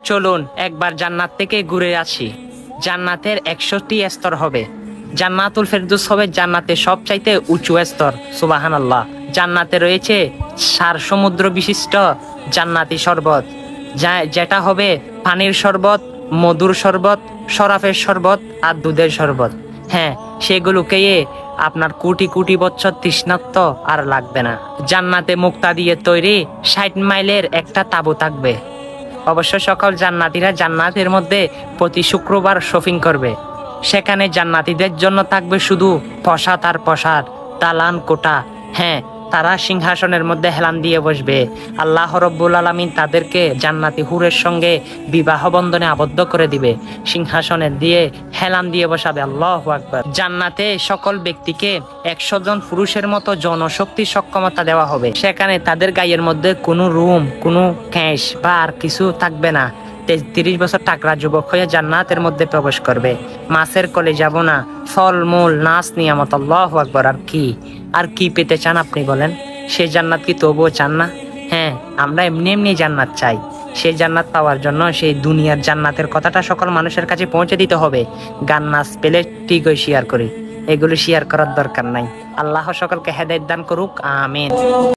চলুন একবার জান্নাত থেকে ঘুরে আসি। জান্নাতের 100টি স্তর হবে। জান্নাতুল ফেরদৌস হবে জান্নাতের সবচাইতে উঁচু স্তর। সুবহানাল্লাহ। জান্নাতে রয়েছে 4 সমুদ্র বিশিষ্ট জান্নাতি শরবত, যেটা হবে পানির শরবত, মধুর শরবত, শরাফের শরবত আর দুধের শরবত। হ্যাঁ, সেগুলোকে আপনার কোটি কোটি বছর তৃষ্ণার্ত আর লাগবে না। জান্নাতে মুক্তা দিয়ে তৈরি 60 মাইলের একটা তাঁবু থাকবে। অবশ্য সকল জান্নাতীরা জান্নাতের মধ্যে প্রতি শুক্রবার শপিং করবে। সেখানে জান্নাতীদের জন্য থাকবে শুধু প্রসাদ আর প্রসাদ, দালান কোঠা। হ্যাঁ, তারা সিংহাসনের মধ্যে হেলান দিয়ে বসবে। আল্লাহ রব্বুল আলামিন তাদেরকে জান্নাতি হুরের সঙ্গে বিবাহ বন্ধনে আবদ্ধ করে দিবে, সিংহাসনের দিয়ে হেলান দিয়ে বসাবে। আল্লাহু আকবার। জান্নাতে সকল ব্যক্তিকে 100 জন পুরুষের মতো জনশক্তি সক্ষমতা দেওয়া হবে। সেখানে তাদের গায়ের মধ্যে কোনো রুম, কোনো ক্যাশ বা আর কিছু থাকবে না। 30 বছর টাকরা যুবক হয়ে জান্নাতের মধ্যে প্রবেশ করবে। মাছের কলে যাব না, ফলমূল, নাচ, নিয়ামত। আল্লাহু আকবার। আর কি পেতে চান আপনি বলেন? সেই জান্নাত কি তবুও চান না? হ্যাঁ, আমরা এমনি এমনি জান্নাত চাই। সেই জান্নাত পাওয়ার জন্য সেই দুনিয়ার জান্নাতের কথাটা সকল মানুষের কাছে পৌঁছে দিতে হবে। গান নাচ পেলে ঠিকই শেয়ার করি, এগুলো শেয়ার করার দরকার নাই। আল্লাহ সকলকে হেদায়েত দান করুক, আমিন।